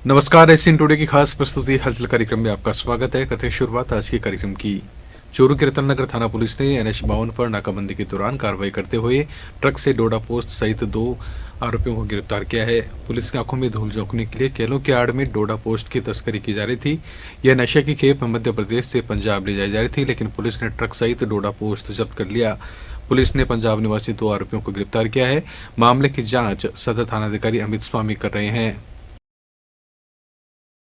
नमस्कार, Asian today की खास प्रस्तुति हलचल कार्यक्रम में आपका स्वागत है। करते हैं शुरुआत आज के कार्यक्रम की। चूरू के रतन थाना पुलिस ने NH-52 पर नाकाबंदी के दौरान कार्रवाई करते हुए ट्रक से डोडा पोस्ट सहित 2 आरोपियों को गिरफ्तार किया है। पुलिस की आंखों में धूल झोंकने के लिए केलों की आड़ में डोडा पोस्ट की तस्करी की जा रही थी। यह नशे की खेप मध्य प्रदेश से पंजाब ले जाई जा रही थी, लेकिन पुलिस ने ट्रक सहित डोडा पोस्ट जब्त कर लिया। पुलिस ने पंजाब निवासी 2 आरोपियों को गिरफ्तार किया है। मामले की जाँच सदर थानाधिकारी अमित स्वामी कर रहे हैं।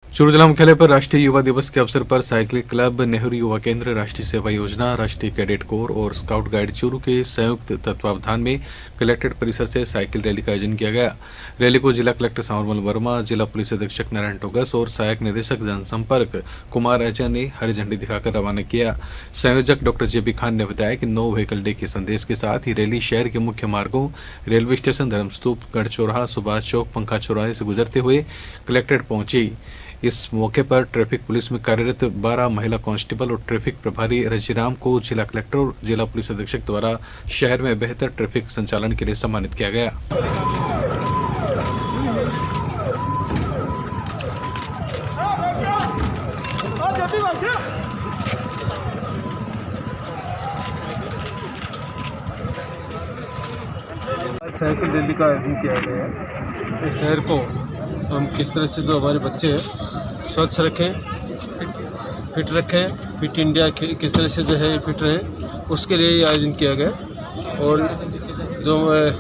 चूरू जिला मुख्यालय पर राष्ट्रीय युवा दिवस के अवसर पर साइकिल क्लब, नेहरू युवा केंद्र, राष्ट्रीय सेवा योजना, राष्ट्रीय कैडेट कोर और स्काउट गाइड चूरू के संयुक्त तत्वावधान में कलेक्ट्रेट परिसर से साइकिल रैली का आयोजन किया गया। रैली को जिला कलेक्टर सांवरमल वर्मा, जिला पुलिस अधीक्षक नारायण टोगस और सहायक निदेशक जनसंपर्क कुमार अजय ने हरी झंडी दिखाकर रवाना किया। संयोजक डॉक्टर JB खान ने बताया कि नो व्हीकल डे के संदेश के साथ ही रैली शहर के मुख्य मार्गों, रेलवे स्टेशन, धर्मस्तूप, गढ़ चौराहा, सुभाष चौक, पंखा चौराहे से गुजरते हुए कलेक्ट्रेट पहुंची। इस मौके पर ट्रैफिक पुलिस में कार्यरत 12 महिला कांस्टेबल और ट्रैफिक प्रभारी रजीराम को जिला कलेक्टर और जिला पुलिस अधीक्षक द्वारा शहर में बेहतर ट्रैफिक संचालन के लिए सम्मानित किया गया। साइकिल रैली का आयोजन किया गया है। इस शहर को हम किस तरह से जो हमारे बच्चे हैं स्वच्छ रखें, फिट रखें, फिट इंडिया किस तरह से जो है फिट रहे, उसके लिए ये आयोजन किया गया। और जो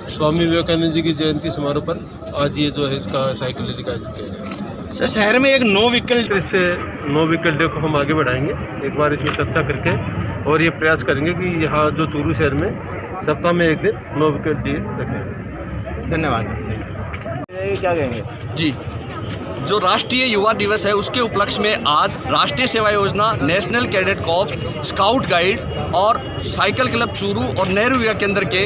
स्वामी विवेकानंद जी की जयंती समारोह पर आज ये जो है इसका साइकिल रैली का आयोजन किया गया। सर, शहर में एक नो व्हीकल इससे नो व्हीकल डे को हम आगे बढ़ाएंगे, एक बार इसमें चर्चा करके, और ये प्रयास करेंगे कि यहाँ जो चूरू शहर में सप्ताह में एक दिन नो व्हीकल डे रखें। धन्यवाद। क्या कहेंगे जी, जो राष्ट्रीय युवा दिवस है उसके उपलक्ष्य में आज राष्ट्रीय सेवा योजना, national cadet corps, scout guide और साइकिल क्लब चूरू और नेहरू युवा केंद्र के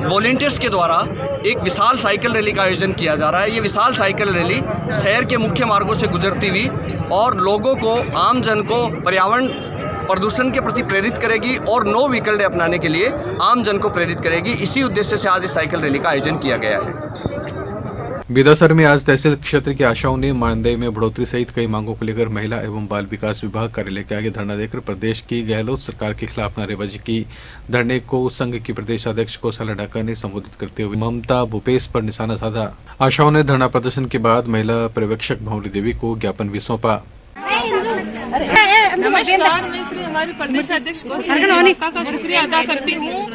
वॉलंटियर्स के द्वारा एक विशाल साइकिल रैली का आयोजन किया जा रहा है। ये विशाल साइकिल रैली शहर के मुख्य मार्गों से गुजरती हुई और लोगों को, आम जन को पर्यावरण प्रदूषण के प्रति प्रेरित करेगी और नो व्हीकल डे अपनाने के लिए आम जन को प्रेरित करेगी। इसी उद्देश्य से आज इस साइकिल रैली का आयोजन किया गया है। बिदासर में आज तहसील क्षेत्र की आशाओं ने मानदेय में बढ़ोतरी सहित कई मांगों को लेकर महिला एवं बाल विकास विभाग कार्यालय के आगे धरना देकर प्रदेश की गहलोत सरकार के खिलाफ नारेबाजी की। धरने को संघ की प्रदेश अध्यक्ष कौशल्या ढाका ने संबोधित करते हुए ममता भूपेश पर निशाना साधा। आशाओं ने धरना प्रदर्शन के बाद महिला पर्यवेक्षक भंवरी देवी को ज्ञापन भी सौंपा। नमस्कार, मैं श्री हमारे प्रदेश अध्यक्ष कौशल्या ढाका का शुक्रिया अदा करती हूँ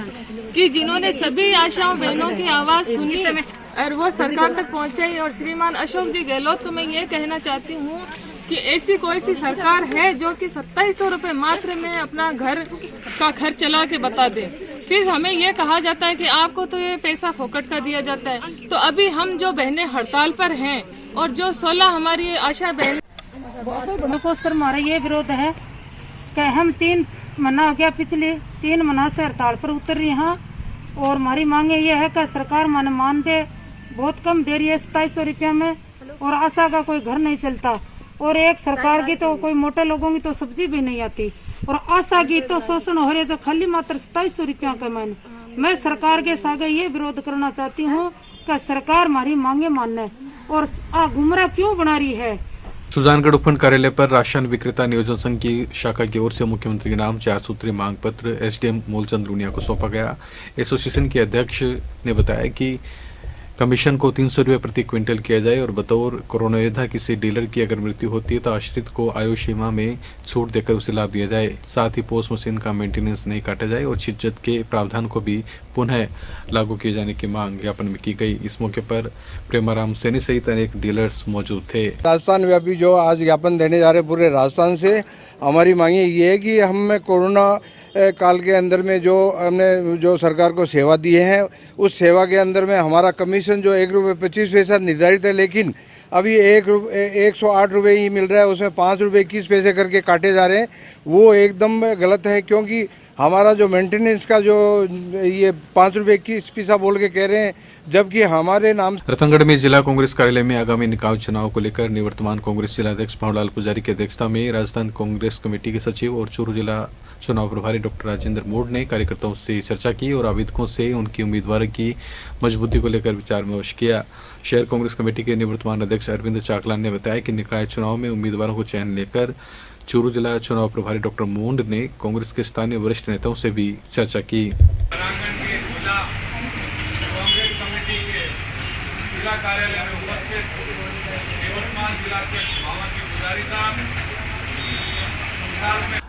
कि जिन्होंने सभी आशाओं बहनों की आवाज सुनी और वो सरकार तक पहुँचाई। और श्रीमान अशोक जी गहलोत को मैं ये कहना चाहती हूँ कि ऐसी कोई सी सरकार है जो कि 2700 रुपए मात्र में अपना घर का खर्च चला के बता दे, फिर हमें ये कहा जाता है कि आपको तो ये पैसा फोकट का दिया जाता है। तो अभी हम जो बहनें हड़ताल पर हैं और जो 16 हमारी आशा बहन को सर हमारा ये विरोध है कि हम 3 महीना हो गया, पिछले 3 महीना से हड़ताल पर उतर रही हैं और हमारी मांगे ये है कि सरकार मन मान दे, बहुत कम दे रही है 2700 रुपया में, और आशा का कोई घर नहीं चलता, और एक सरकार की तो कोई मोटे लोगों की तो सब्जी भी नहीं आती, और आशा की तो शोषण हो रहे जो खाली मात्र 2700 रुपया का मैंने। मैं सरकार के आगे ये विरोध करना चाहती हूँ कि सरकार हमारी मांगे माने और गुमराह क्यों बना रही है। सुजानगढ़ उपखंड कार्यालय पर राशन विक्रेता नियोजन संघ की शाखा की ओर से मुख्यमंत्री के नाम 4 सूत्रीय मांग पत्र SDM मूलचंद लूनिया को सौंपा गया। एसोसिएशन के अध्यक्ष ने बताया कि कमीशन को 300 रुपये प्रति क्विंटल किया जाए और बतौर कोरोना योद्धा किसी डीलर की अगर मृत्यु होती है तो आश्रित को आयु सीमा में छूट देकर उसे लाभ दिया जाए। साथ ही पोस्ट मशीन का मेंटेनेंस नहीं काटा जाए और छिज्जत के प्रावधान को भी पुनः लागू किए जाने की मांग ज्ञापन में की गई। इस मौके पर प्रेमाराम सैनी सहित अनेक डीलर्स मौजूद थे। राजस्थान व्यापी जो आज ज्ञापन देने जा रहे पूरे राजस्थान से, हमारी मांगे ये है कि हमें कोरोना काल के अंदर में जो हमने जो सरकार को सेवा दी है उस सेवा के अंदर में हमारा कमीशन जो 1 रुपये 25 पैसा निर्धारित है, लेकिन अभी 108 रुपये ही मिल रहा है, उसमें 5 रुपये 21 पैसे करके काटे जा रहे हैं। वो एकदम गलत है, क्योंकि हमारा जो मेंटेनेंस का जो ये 5 रुपये 21 पैसा बोल के कह रहे हैं, जबकि हमारे नाम रतनगढ़ में जिला कांग्रेस कार्यालय में आगामी निकाय चुनाव को लेकर निवर्तमान कांग्रेस जिलाध्यक्ष भंवरलाल पुजारी की अध्यक्षता में राजस्थान कांग्रेस कमेटी के सचिव और चूरू जिला चुनाव प्रभारी डॉक्टर राजेंद्र मोड़ ने कार्यकर्ताओं से चर्चा की और आवेदकों से उनकी उम्मीदवारों की मजबूती को लेकर विचार विमर्श किया। शहर कांग्रेस कमेटी के निवर्तमान अध्यक्ष अरविंद चाकलान ने बताया कि निकाय चुनाव में उम्मीदवारों को चयन लेकर चूरू जिला चुनाव प्रभारी डॉक्टर मोंड ने कांग्रेस के स्थानीय वरिष्ठ नेताओं से भी चर्चा की। कांग्रेस कमेटी के जिला कार्यालय में उपस्थित निवर्तमान जिलाध्यक्ष भंवरलाल पुजारी साहब,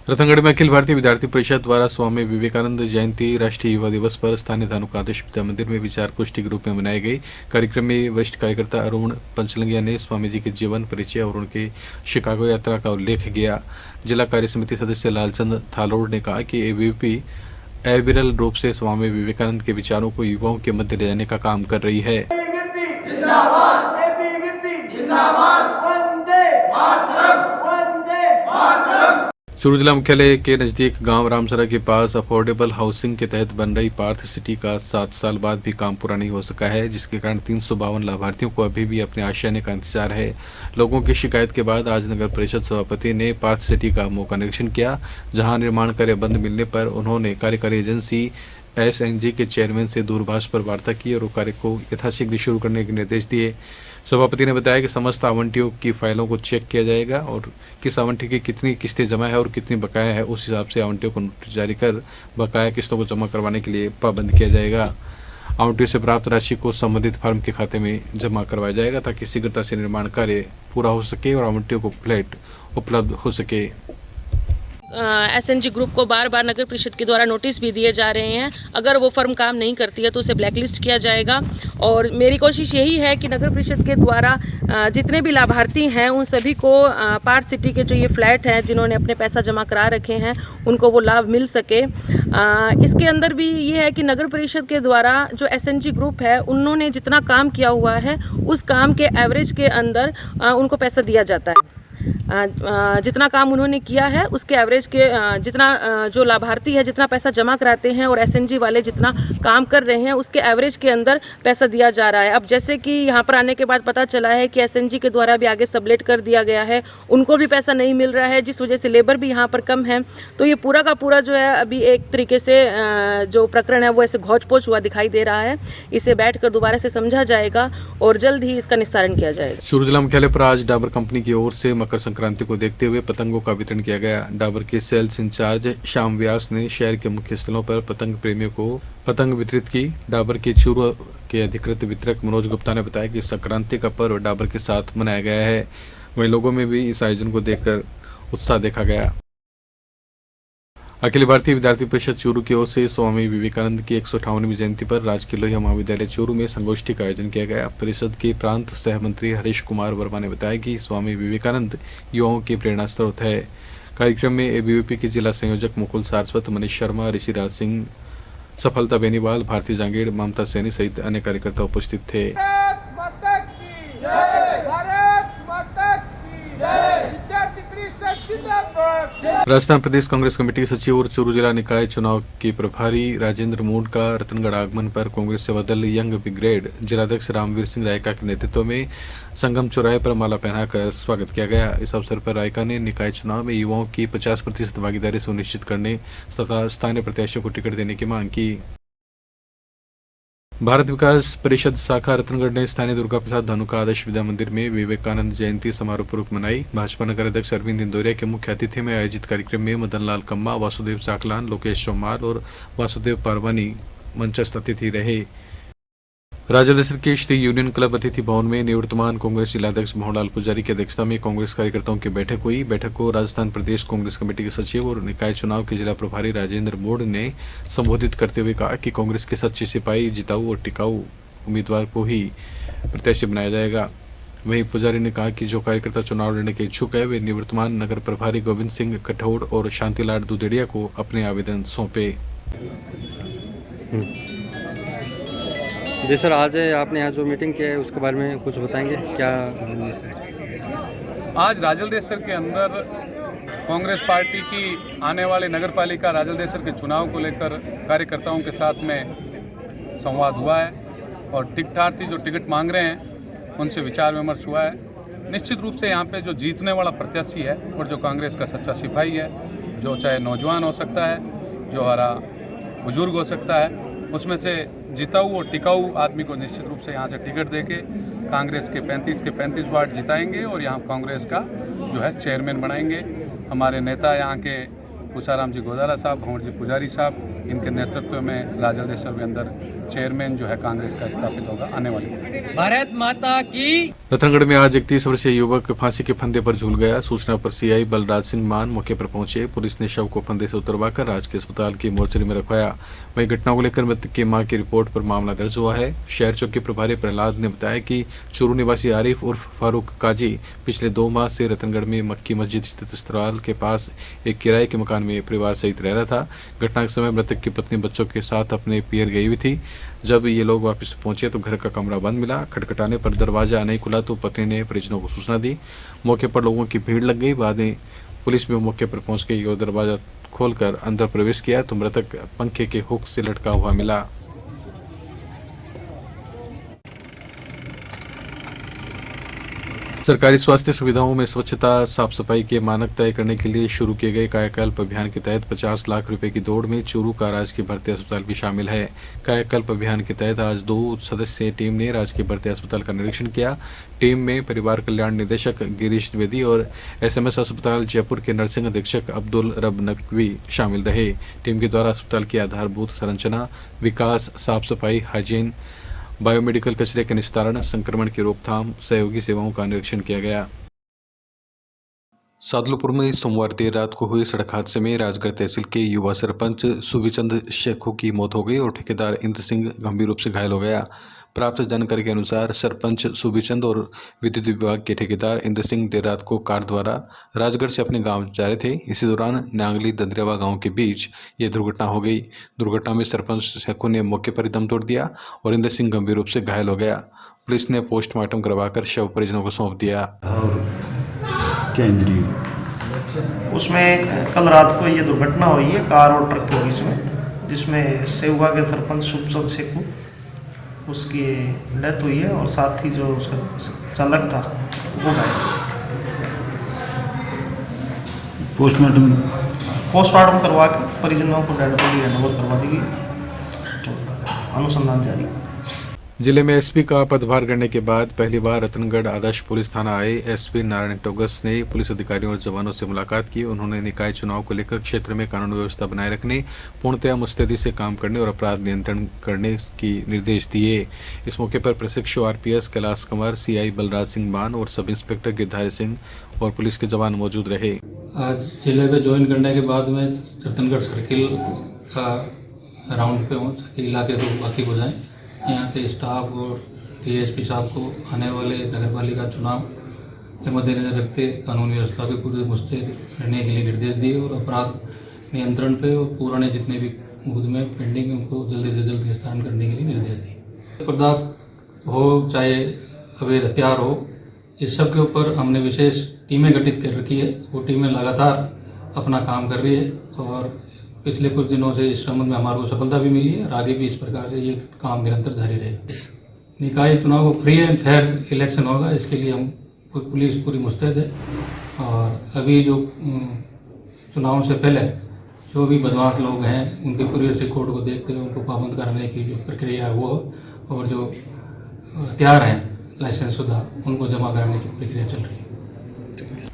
रतनगढ़ में अखिल भारतीय विद्यार्थी परिषद द्वारा स्वामी विवेकानंद जयंती राष्ट्रीय युवा दिवस पर स्थानीय धानुका आदर्श विद्या मंदिर में विचार गोष्ठी के रूप में मनाई गई। कार्यक्रम में वरिष्ठ कार्यकर्ता अरुण पंचलंगिया ने स्वामी जी के जीवन परिचय और उनके शिकागो यात्रा का उल्लेख किया। जिला कार्य समिति सदस्य लालचंद थालोड़ ने कहा कि एबीवीपी अविरल रूप से स्वामी विवेकानंद के विचारों को युवाओं के मध्य ले जाने का काम कर रही है। चूरू जिला मुख्यालय के नजदीक गांव रामसरा के पास अफोर्डेबल हाउसिंग के तहत बन रही पार्थ सिटी का 7 साल बाद भी काम पूरा नहीं हो सका है, जिसके कारण 352 लाभार्थियों को अभी भी अपने आशियाने का इंतजार है। लोगों की शिकायत के बाद आज नगर परिषद सभापति ने पार्थ सिटी का मौका निरीक्षण किया, जहां निर्माण कार्य बंद मिलने पर उन्होंने कार्यकारी एजेंसी SNG के चेयरमैन से दूरभाष पर वार्ता की और कार्य को यथाशीघ्र शुरू करने के निर्देश दिए। सभापति ने बताया कि समस्त आवंटियों की फाइलों को चेक किया जाएगा और किस आवंटी की कितनी किस्तें जमा है और कितनी बकाया है, उस हिसाब से आवंटियों को नोटिस जारी कर बकाया किस्तों को जमा करवाने के लिए पाबंद किया जाएगा। आवंटियों से प्राप्त राशि को संबंधित फर्म के खाते में जमा करवाया जाएगा ताकि शीघ्रता से निर्माण कार्य पूरा हो सके और आवंटियों को फ्लैट उपलब्ध हो सके। SNG ग्रुप को बार बार नगर परिषद के द्वारा नोटिस भी दिए जा रहे हैं। अगर वो फर्म काम नहीं करती है तो उसे ब्लैकलिस्ट किया जाएगा और मेरी कोशिश यही है कि नगर परिषद के द्वारा जितने भी लाभार्थी हैं उन सभी को पार्थ सिटी के जो ये फ्लैट हैं जिन्होंने अपने पैसा जमा करा रखे हैं उनको वो लाभ मिल सके। इसके अंदर भी ये है कि नगर परिषद के द्वारा जो SNG ग्रुप है उन्होंने जितना काम किया हुआ है उस काम के एवरेज के अंदर उनको पैसा दिया जाता है। जितना काम उन्होंने किया है उसके एवरेज के जितना जो लाभार्थी है जितना पैसा जमा कराते हैं और SNG वाले जितना काम कर रहे हैं उसके एवरेज के अंदर पैसा दिया जा रहा है। अब जैसे कि यहाँ पर आने के बाद पता चला है कि SNG के द्वारा भी आगे सबलेट कर दिया गया है, उनको भी पैसा नहीं मिल रहा है, जिस वजह से लेबर भी यहाँ पर कम है। तो ये पूरा का पूरा जो है अभी एक तरीके से जो प्रकरण है वो ऐसे घोच पोच हुआ दिखाई दे रहा है। इसे बैठकर दोबारा से समझा जाएगा और जल्द ही इसका निस्तारण किया जाएगा। चूरू जिला मुख्यालय पर आज डाबर कंपनी की ओर से मकर संक्रांति को देखते हुए पतंगों का वितरण किया गया। डाबर के सेल्स इंचार्ज श्याम व्यास ने शहर के मुख्य स्थलों पर पतंग प्रेमियों को पतंग वितरित की। डाबर के चूरू के अधिकृत वितरक मनोज गुप्ता ने बताया कि संक्रांति का पर्व डाबर के साथ मनाया गया है। वहीं लोगों में भी इस आयोजन को देखकर उत्साह देखा गया। अखिल भारतीय विद्यार्थी परिषद चूरू की ओर से स्वामी विवेकानंद की 158वीं जयंती पर राजकीय लोहिया महाविद्यालय चूरू में संगोष्ठी का आयोजन किया गया। परिषद के प्रांत सह मंत्री हरीश कुमार वर्मा ने बताया कि स्वामी विवेकानंद युवाओं की प्रेरणा स्रोत है। कार्यक्रम में एबीवीपी के जिला संयोजक मुकुल सारस्वत, मनीष शर्मा, ऋषिराज सिंह, सफलता बेनीवाल, भारती जांगीड़, ममता सैनी सहित अन्य कार्यकर्ता उपस्थित थे। राजस्थान प्रदेश कांग्रेस कमेटी के सचिव और चूरू जिला निकाय चुनाव के प्रभारी राजेंद्र मोड़ का रतनगढ़ आगमन पर कांग्रेस सेवा दल यंग ब्रिगेड जिलाध्यक्ष रामवीर सिंह रायका के नेतृत्व में संगम चौराहे पर माला पहनाकर स्वागत किया गया। इस अवसर पर रायका ने निकाय चुनाव में युवाओं की 50% भागीदारी सुनिश्चित करने तथा स्थानीय प्रत्याशियों को टिकट देने की मांग की। भारत विकास परिषद शाखा रतनगढ़ ने स्थानीय दुर्गा प्रसाद धानुका आदर्श विद्या मंदिर में विवेकानंद जयंती समारोह पूर्वक मनाई। भाजपा नगर अध्यक्ष अरविंद इंदौरिया के मुख्य अतिथि में आयोजित कार्यक्रम में मदन लाल कम्मा, वासुदेव चाकलान, लोकेश चौमार और वासुदेव पारवानी मंचस्थ अतिथि रहे। राजलसर के श्री यूनियन क्लब अतिथि भवन में निवर्तमान कांग्रेस जिलाध्यक्ष भंवरलाल पुजारी की अध्यक्षता में कांग्रेस कार्यकर्ताओं की बैठक हुई। बैठक को राजस्थान प्रदेश कांग्रेस कमेटी के सचिव और निकाय चुनाव के जिला प्रभारी राजेंद्र मोड़ ने संबोधित करते हुए कहा कि कांग्रेस के सच्चे सिपाही, जिताऊ और टिकाऊ उम्मीदवार को ही प्रत्याशी बनाया जाएगा। वहीं पुजारी ने कहा कि जो कार्यकर्ता चुनाव लड़ने के इच्छुक है वे निवर्तमान नगर प्रभारी गोविंद सिंह कठौड़ और शांतिलाल दुदेड़िया को अपने आवेदन सौंपे। जी सर, आज आपने यहाँ जो मीटिंग की है उसके बारे में कुछ बताएंगे क्या? आज राजलदेसर के अंदर कांग्रेस पार्टी की आने वाले नगर पालिका राजलदेसर के चुनाव को लेकर कार्यकर्ताओं के साथ में संवाद हुआ है और टिकटार्थी जो टिकट मांग रहे हैं उनसे विचार विमर्श हुआ है। निश्चित रूप से यहाँ पे जो जीतने वाला प्रत्याशी है और जो कांग्रेस का सच्चा सिपाही है, जो चाहे नौजवान हो सकता है, जो हरा बुजुर्ग हो सकता है, उसमें से जिताऊ और टिकाऊ आदमी को निश्चित रूप से यहाँ से टिकट देके कांग्रेस के 35 वार्ड जिताएंगे और यहाँ कांग्रेस का जो है चेयरमैन बनाएंगे। हमारे नेता यहाँ के पूसाराम जी गोदारा साहब, भंवर जी पुजारी साहब, इनके नेतृत्व में राजलदेश्वर के अंदर चेयरमैन जो है कांग्रेस का स्थापित होगा आने वाले दिन। भारत माता की। रतनगढ़ में आज एक 30 वर्षीय युवक फांसी के फंदे पर झूल गया। सूचना पर सीआई बलराज सिंह मान मौके पर पहुंचे। पुलिस ने शव को फंदे से उतरवाकर राजकीय अस्पताल की मोर्चरी में रखवाया। वहीं घटना को लेकर मृतक की मां की रिपोर्ट पर मामला दर्ज हुआ है। शहर चौकी प्रभारी प्रहलाद ने बताया कि चूरू निवासी आरिफ उर्फ फारूक काजी पिछले 2 माह से रतनगढ़ में मक्की मस्जिद स्थित अस्पताल के पास एक किराए के मकान में परिवार सहित रह रहा था। घटना के समय मृतक की पत्नी बच्चों के साथ अपने पियर गई हुई थी। जब ये लोग वापस पहुंचे तो घर का कमरा बंद मिला। खटखटाने पर दरवाजा नहीं खुला तो पत्नी ने परिजनों को सूचना दी। मौके पर लोगों की भीड़ लग गई। बाद में पुलिस भी मौके पर पहुंच गई और दरवाजा खोलकर अंदर प्रवेश किया तो मृतक पंखे के हुक से लटका हुआ मिला। सरकारी स्वास्थ्य सुविधाओं में स्वच्छता साफ सफाई के मानक तय करने के लिए शुरू किए गए कायाकल्प अभियान के तहत 50 लाख रुपए की दौड़ में चूरू का राजकीय भर्ती अस्पताल भी शामिल है। कायाकल्प अभियान के तहत आज 2 सदस्यीय टीम ने राजकीय भर्ती अस्पताल का निरीक्षण किया। टीम में परिवार कल्याण निदेशक गिरीश द्विवेदी और SMS अस्पताल जयपुर के नर्सिंग अधीक्षक अब्दुल रब नकवी शामिल रहे। टीम के द्वारा अस्पताल की आधारभूत संरचना, विकास, साफ सफाई, हाइजीन, बायोमेडिकल कचरे के निस्तारण, संक्रमण की रोकथाम, सहयोगी सेवाओं का निरीक्षण किया गया। सादुलपुर में सोमवार देर रात को हुए सड़क हादसे में राजगढ़ तहसील के युवा सरपंच सुबीचंद शेखू की मौत हो गई और ठेकेदार इंद्र सिंह गंभीर रूप से घायल हो गया। प्राप्त जानकारी के अनुसार सरपंच सुबीचंद और विद्युत विभाग के ठेकेदार इंद्र सिंह देर रात को कार द्वारा राजगढ़ से अपने गांव जा रहे थे। इसी दौरान नांगली दंदरियावा गांव के बीच ये दुर्घटना हो गई। दुर्घटना में सरपंच शेखू ने मौके पर ही दम तोड़ दिया और इंद्र सिंह गंभीर रूप से घायल हो गया। पुलिस ने पोस्टमार्टम करवाकर शव परिजनों को सौंप दिया। उसमें कल रात को ये दुर्घटना हुई है कार और ट्रक के बीच में, जिसमें सेवा के सरपंच सुबचंद शेखू उसकी डेथ हुई है और साथ ही जो उसका चालक था वो घायल। पोस्टमार्टम करवा के परिजनों को डेड बॉडी हैंडओवर करवा दी गई। तो अनुसंधान जारी। जिले में एसपी का पदभार करने के बाद पहली बार रतनगढ़ आदर्श पुलिस थाना आए एसपी नारायण टोगस ने पुलिस अधिकारियों और जवानों से मुलाकात की। उन्होंने निकाय चुनाव को लेकर क्षेत्र में कानून व्यवस्था बनाए रखने, पूर्णतया मुस्तैदी से काम करने और अपराध नियंत्रण करने के निर्देश दिए। इस मौके पर प्रशिक्षु RPS कैलाश कंवर, CI बलराज सिंह मान और सब इंस्पेक्टर गिरधारी सिंह और पुलिस के जवान मौजूद रहे। आज जिले में ज्वाइन करने के बाद में रतनगढ़ सर्किल का राउंड पे हूँ ताकि इलाके को बाकी हो जाए। यहाँ के स्टाफ और DSP साहब को आने वाले नगरपालिका चुनाव के मद्देनजर रखते कानून व्यवस्था के पूरे मुस्तैद रहने के लिए निर्देश दिए और अपराध नियंत्रण पे और पुराने जितने भी मुकदमे पेंडिंग उनको जल्दी से जल्दी निस्तारण करने के लिए निर्देश दिए। पदार्थ हो चाहे अवैध हथियार हो, इस सब के ऊपर हमने विशेष टीमें गठित कर रखी है। वो टीमें लगातार अपना काम कर रही है और पिछले कुछ दिनों से इस संबंध में हमारे को सफलता भी मिली है और आगे भी इस प्रकार से ये काम निरंतर जारी रहे। निकाय चुनाव को फ्री एंड फेयर इलेक्शन होगा, इसके लिए हम पुलिस पूरी मुस्तैद है। और अभी जो चुनाव से पहले जो भी बदमाश लोग हैं उनके प्रीवियस रिकॉर्ड को देखते हुए उनको पाबंद करने की जो प्रक्रिया है वो, और जो हथियार हैं लाइसेंस शुदा उनको जमा कराने की प्रक्रिया चल रही है।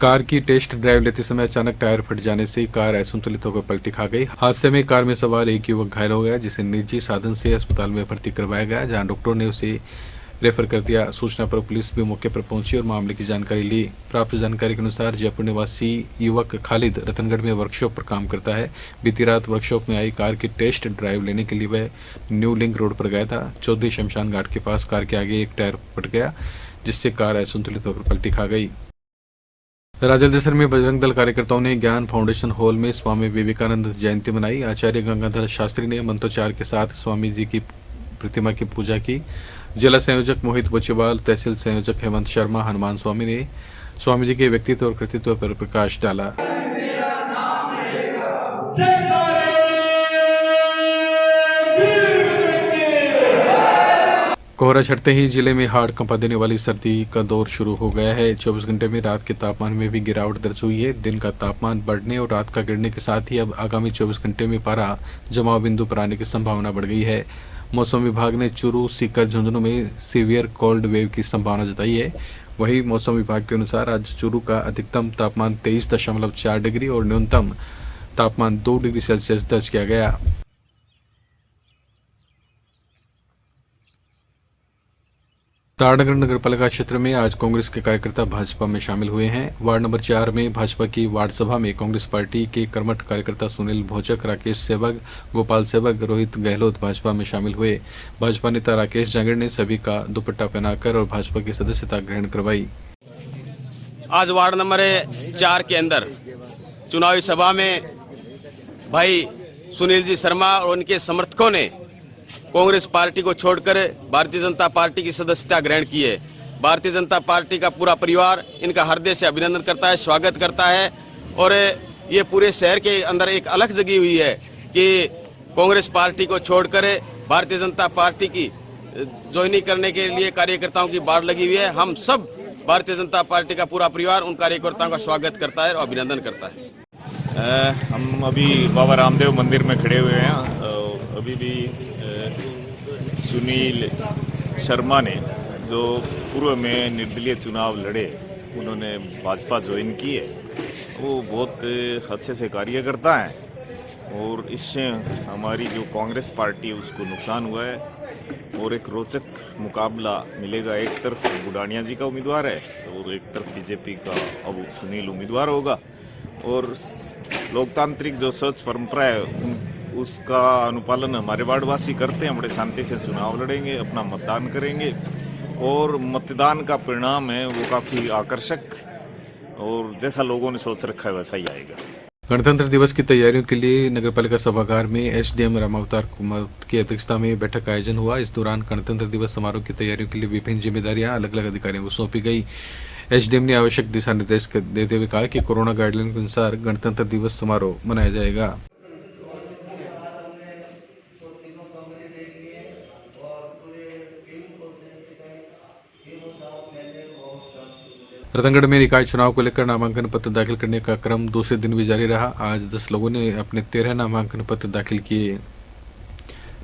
कार की टेस्ट ड्राइव लेते समय अचानक टायर फट जाने से कार असंतुलित होकर पलटी खा गई। हादसे में कार में सवार एक युवक घायल हो गया, जिसे निजी साधन से अस्पताल में भर्ती करवाया गया, जहां डॉक्टरों ने उसे रेफर कर दिया। सूचना पर पुलिस भी मौके पर पहुंची और मामले की जानकारी ली। प्राप्त जानकारी के अनुसार जयपुर निवासी युवक खालिद रतनगढ़ में वर्कशॉप पर काम करता है। बीती रात वर्कशॉप में आई कार की टेस्ट ड्राइव लेने के लिए वह न्यू लिंक रोड पर गया था। चौधरी शमशान घाट के पास कार के आगे एक टायर फट गया, जिससे कार असंतुलित होकर पलटी खा गई। राजलदेसर में बजरंग दल कार्यकर्ताओं ने ज्ञान फाउंडेशन हॉल में स्वामी विवेकानंद जयंती मनाई। आचार्य गंगाधर शास्त्री ने मंत्रोच्चार के साथ स्वामी जी की प्रतिमा की पूजा की। जिला संयोजक मोहित बोचेवाल, तहसील संयोजक हेमंत शर्मा, हनुमान स्वामी ने स्वामी जी के व्यक्तित्व और कृतित्व पर प्रकाश डाला। कोहरा छटते ही जिले में हाड़ कंपा देने वाली सर्दी का दौर शुरू हो गया है। 24 घंटे में रात के तापमान में भी गिरावट दर्ज हुई है। दिन का तापमान बढ़ने और रात का गिरने के साथ ही अब आगामी 24 घंटे में पारा जमाव बिंदु पर आने की संभावना बढ़ गई है। मौसम विभाग ने चूरू, सीकर, झुंझुनू में सीवियर कोल्ड वेव की संभावना जताई है। वहीं मौसम विभाग के अनुसार आज चूरू का अधिकतम तापमान 23.4 डिग्री और न्यूनतम तापमान 2 डिग्री सेल्सियस दर्ज किया गया। ताड़नगर नगर पालिका क्षेत्र में आज कांग्रेस के कार्यकर्ता भाजपा में शामिल हुए हैं। वार्ड नंबर 4 में भाजपा की वार्ड सभा में कांग्रेस पार्टी के कर्मठ कार्यकर्ता सुनील भोजक, राकेश सेवक, गोपाल सेवक, रोहित गहलोत भाजपा में शामिल हुए। भाजपा नेता राकेश जांगड़ ने सभी का दुपट्टा पहनाकर और भाजपा की सदस्यता ग्रहण करवाई। आज वार्ड नंबर 4 के अंदर चुनावी सभा में भाई सुनील जी शर्मा और उनके समर्थकों ने कांग्रेस पार्टी को छोड़कर भारतीय जनता पार्टी की सदस्यता ग्रहण की है। भारतीय जनता पार्टी का पूरा परिवार इनका हृदय से अभिनंदन करता है, स्वागत करता है और ये पूरे शहर के अंदर एक अलग जगी हुई है कि कांग्रेस पार्टी को छोड़कर भारतीय जनता पार्टी की ज्वाइनिंग करने के लिए कार्यकर्ताओं की बाढ़ लगी हुई है। हम सब भारतीय जनता पार्टी का पूरा परिवार उन कार्यकर्ताओं का स्वागत करता है और अभिनंदन करता है। हम अभी बाबा रामदेव मंदिर में खड़े हुए हैं। अभी भी सुनील शर्मा ने जो पूर्व में निर्दलीय चुनाव लड़े, उन्होंने भाजपा ज्वाइन की है। वो बहुत अच्छे से कार्य करता है और इससे हमारी जो कांग्रेस पार्टी है उसको नुकसान हुआ है और एक रोचक मुकाबला मिलेगा। एक तरफ बुडानिया जी का उम्मीदवार है और एक तरफ बीजेपी का अब सुनील उम्मीदवार होगा और लोकतांत्रिक जो सोच परंपरा है उसका अनुपालन हमारे वार्डवासी करते हैं। बड़े शांति से चुनाव लड़ेंगे, अपना मतदान करेंगे और मतदान का परिणाम है वो काफ़ी आकर्षक और जैसा लोगों ने सोच रखा है वैसा ही आएगा। गणतंत्र दिवस की तैयारियों के लिए नगरपालिका सभागार में एसडीएम रामावतार कुमार की अध्यक्षता में बैठक का आयोजन हुआ। इस दौरान गणतंत्र दिवस समारोह की तैयारियों के लिए विभिन्न जिम्मेदारियां अलग अलग अधिकारियों को सौंपी गई। एसडीएम ने आवश्यक दिशा निर्देश देते हुए कहा कि कोरोना गाइडलाइन के अनुसार गणतंत्र दिवस समारोह मनाया जाएगा। रतनगढ़ में निकाय चुनाव को लेकर नामांकन पत्र दाखिल करने का क्रम दूसरे दिन भी जारी रहा। आज 10 लोगों ने अपने 13 नामांकन पत्र दाखिल किए।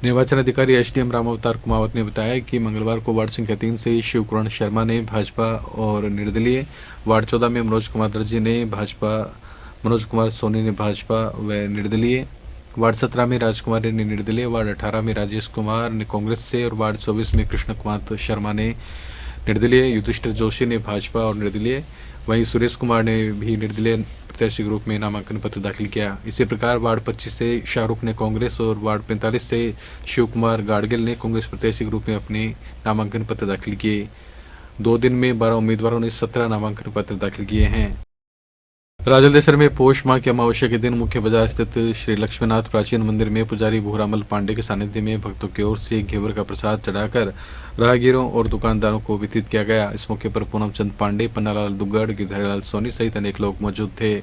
निर्वाचन अधिकारी एसडीएम रामावतार कुमावत ने बताया कि मंगलवार को वार्ड संख्या 3 से शिवकुरण शर्मा ने भाजपा और निर्दलीय, वार्ड 14 में मनोज कुमार दर्जी ने भाजपा, मनोज कुमार सोनी ने भाजपा व निर्दलीय, वार्ड 17 में राजकुमारी ने निर्दलीय, वार्ड 18 में राजेश कुमार ने कांग्रेस से और वार्ड 24 में कृष्ण कुमार शर्मा ने निर्दलीय, युधिष्ठिर जोशी ने भाजपा और निर्दलीय, वहीं सुरेश कुमार ने भी निर्दलीय प्रत्याशी के रूप में नामांकन पत्र दाखिल किया। इसी प्रकार वार्ड 25 से शाहरुख ने कांग्रेस और वार्ड 45 से शिव कुमार गाड़गिल ने कांग्रेस प्रत्याशी के रूप में अपने नामांकन पत्र दाखिल किए। 2 दिन में 12 उम्मीदवारों ने 17 नामांकन पत्र दाखिल किए हैं। राजलदेसर में पौष माह की अमावस्या के दिन मुख्य बाजार स्थित श्री लक्ष्मीनाथ प्राचीन मंदिर में पुजारी भूरामल पांडे के सानिध्य में भक्तों की ओर से घेवर का प्रसाद चढ़ाकर राहगीरों और दुकानदारों को वितरित किया गया। इस मौके पर पूनम चंद पांडे, पन्नालाल दुग्गड़, गिरधारीलाल सोनी सहित अनेक लोग मौजूद थे।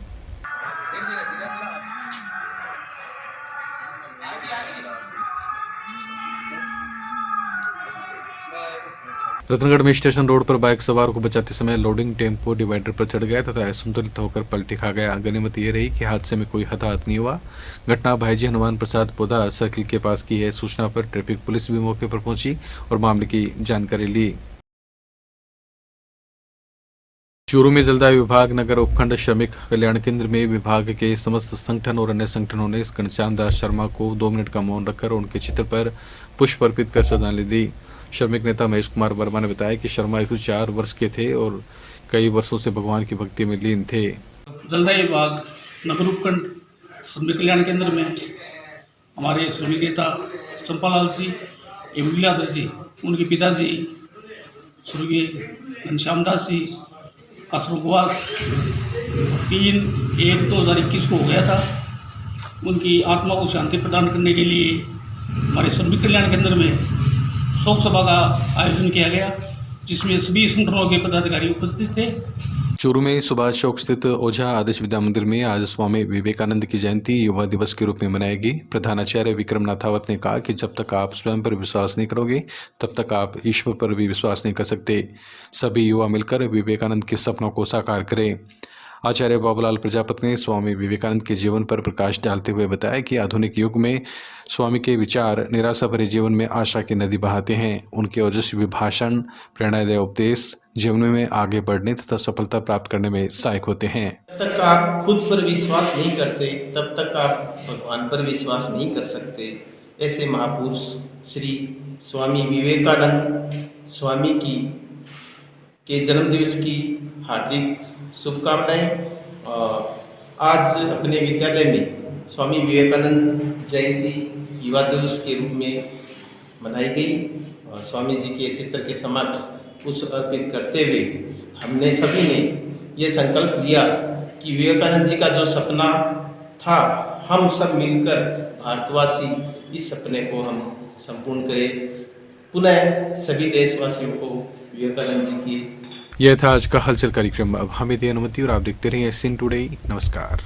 रतनगढ़ में स्टेशन रोड पर बाइक सवार को बचाते समय लोडिंग टेम्पो डिवाइडर पर चढ़ गया तथा असंतुलित होकर पलटी खा गया। गनीमत ये रही कि हादसे में कोई हताहत नहीं हुआ। घटना भाईजी हनुमान प्रसाद पोदार सर्किल के पास की है। सूचना पर ट्रैफिक पुलिस भी मौके पर पहुंची और मामले की जानकारी ली। चूरू में जलदाय विभाग नगर उपखंड श्रमिक कल्याण केंद्र में विभाग के समस्त संगठन और अन्य संगठनों ने घनश्याम दास शर्मा को 2 मिनट का मौन रखकर उनके चित्र पर पुष्प अर्पित कर श्रद्धांजलि दी। श्रमिक नेता महेश कुमार वर्मा ने बताया कि शर्मा 104 वर्ष के थे और कई वर्षों से भगवान की भक्ति में लीन थे। जलदाय विभाग नगर उपखंड श्रमिक कल्याण केंद्र में हमारे श्रमिक नेता चंपालाल जी एवं लीलाधर जी, उनके पिताजी स्वर्गीय घनश्याम दास जी का स्वर्गवास 3/1/2021 को हो गया था। उनकी आत्मा को शांति प्रदान करने के लिए हमारे श्रमिक कल्याण केंद्र में शोक सभा का आयोजन किया गया, जिसमें सभी संगठनों के पदाधिकारी उपस्थित थे। चूरू में सुभाष चौक स्थित ओझा आदर्श विद्या मंदिर में आज स्वामी विवेकानंद की जयंती युवा दिवस के रूप में मनाएगी। प्रधानाचार्य विक्रम नाथावत ने कहा कि जब तक आप स्वयं पर विश्वास नहीं करोगे तब तक आप ईश्वर पर भी विश्वास नहीं कर सकते। सभी युवा मिलकर विवेकानंद के सपनों को साकार करें। आचार्य बाबूलाल प्रजापति ने स्वामी विवेकानंद के जीवन पर प्रकाश डालते हुए बताया कि आधुनिक युग में स्वामी के विचार निराशा भरे जीवन में आशा की नदी बहाते हैं। उनके ओजस्वी भाषण, प्रेरणादायी उपदेश जीवन में आगे बढ़ने तथा सफलता प्राप्त करने में सहायक होते हैं। जब तक आप खुद पर विश्वास नहीं करते तब तक आप भगवान पर विश्वास नहीं कर सकते। ऐसे महापुरुष श्री स्वामी विवेकानंद स्वामी की के जन्मदिवस की हार्दिक शुभकामनाएं। आज अपने विद्यालय में स्वामी विवेकानंद जयंती युवा दिवस के रूप में मनाई गई और स्वामी जी के चित्र के समक्ष पुष्प अर्पित करते हुए हमने सभी ने ये संकल्प लिया कि विवेकानंद जी का जो सपना था हम सब मिलकर भारतवासी इस सपने को हम संपूर्ण करें। पुनः सभी देशवासियों को विवेकानंद जी की। यह था आज का हलचल कार्यक्रम। अब हमें दी अनुमति और आप देखते रहिए SN टुडे। नमस्कार।